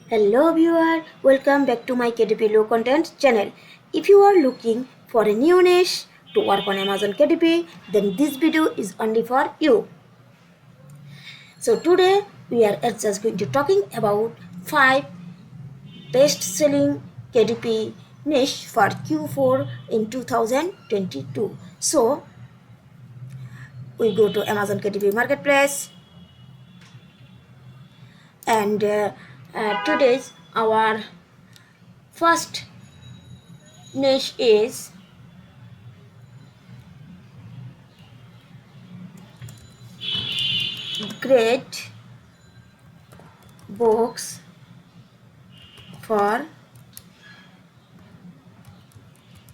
Hello viewer, welcome back to my KDP low content channel. If you are looking for a new niche to work on Amazon KDP, then this video is only for you. So today we are just going to talking about 5 best selling KDP niche for Q4 in 2022. So we go to Amazon KDP marketplace and today's our first niche is great books for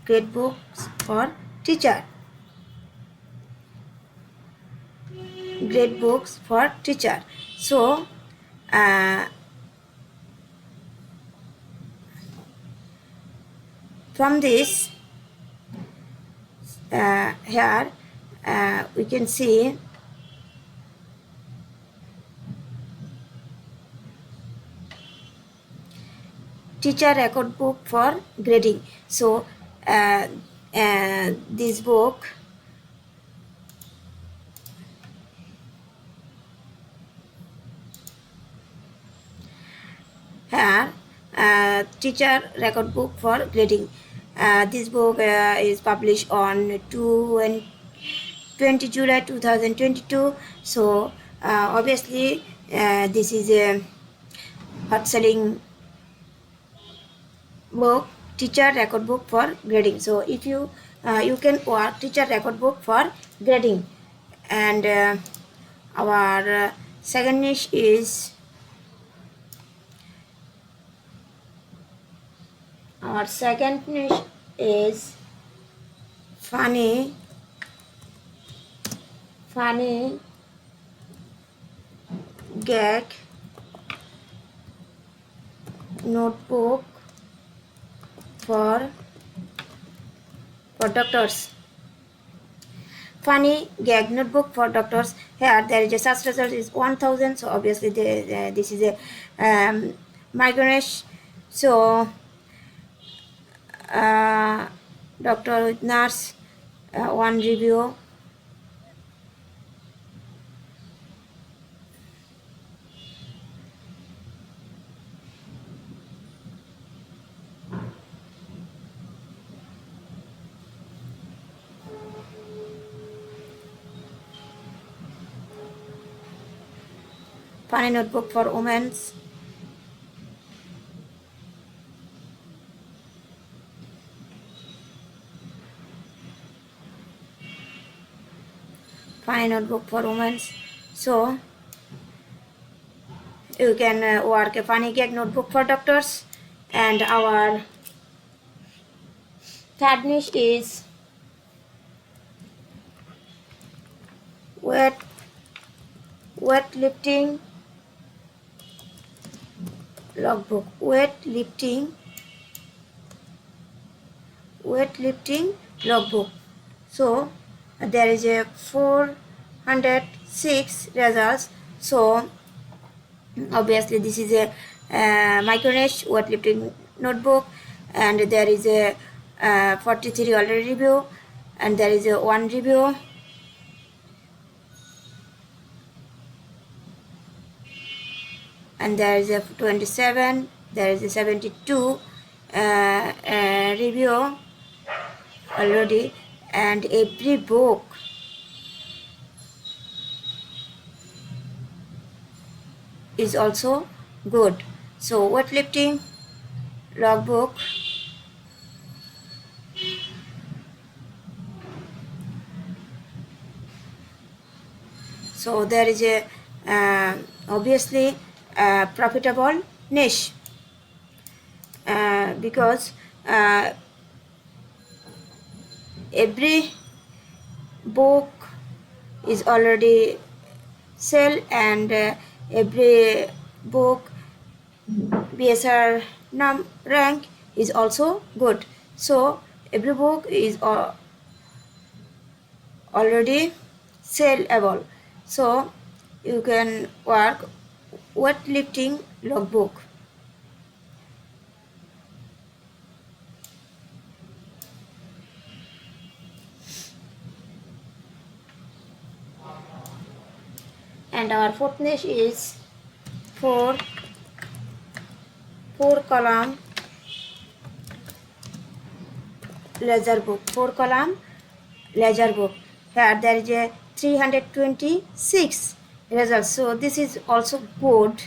great books for teacher. Great books for teacher. So from this here we can see teacher record book for grading. So this book here teacher record book for grading. This book is published on 20 July 2022. So obviously this is a hot selling book, teacher record book for grading. So if you you can work teacher record book for grading. And our second niche is funny gag notebook for doctors. Funny gag notebook for doctors. Here there is a search result is 1000. So obviously this is a migraine. So doctor with nurse, one review. Funny notebook for women's. Funny notebook for women. So you can work a funny gag notebook for doctors. And our third niche is weightlifting logbook. Weightlifting logbook. So there is a 406 results. So obviously this is a micronage weightlifting notebook, and there is a 43 already review, and there is a 1 review. And there is a 27, there is a 72 review already, and every book is also good. So weightlifting logbook, so there is a obviously profitable niche because every book is already sell, and every book BSR rank is also good. So every book is already sellable. So you can work weightlifting logbook. And our fourth niche is four column ledger book. 4-column ledger book. Here there is a 326 results. So this is also good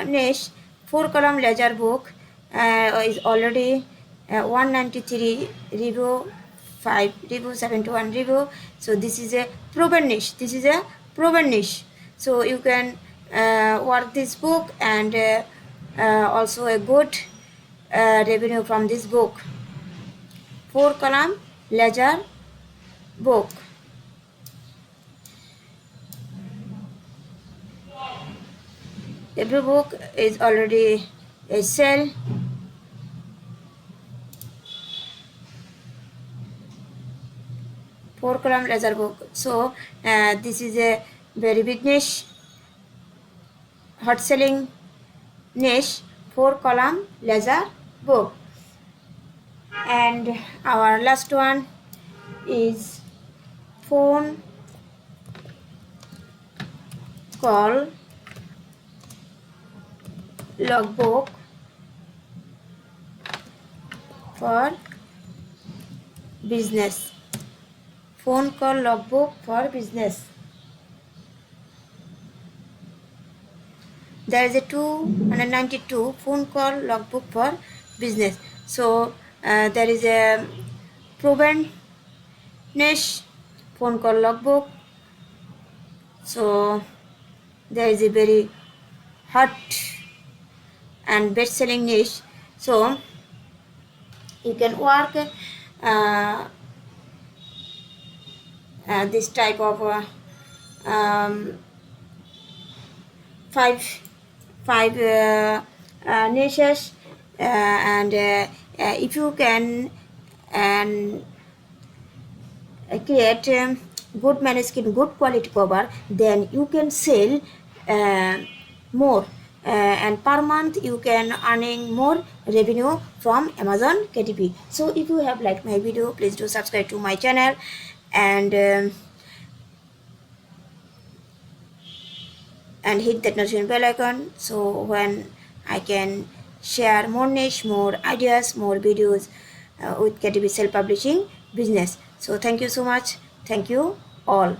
niche. 4-column ledger book is already 193 review, 5 review, 71 review. So this is a proven niche. This is a proven niche. So you can work this book and also a good revenue from this book. 4-column ledger book. Every book is already a sell. Four-column ledger book. So this is a very big niche, hot selling niche. 4-column ledger book. And our last one is phone call logbook for business. Phone call logbook for business. There is a 292 phone call logbook for business. So there is a proven niche phone call logbook. So there is a very hot and best-selling niche. So you can work this type of five niches, and if you can and create good manuscript, good quality cover, then you can sell more, and per month you can earning more revenue from Amazon KDP. So if you have liked my video, please do subscribe to my channel and hit that notification bell icon, so when I can share more niche, more ideas, more videos with KDP self-publishing business. So thank you so much. Thank you all.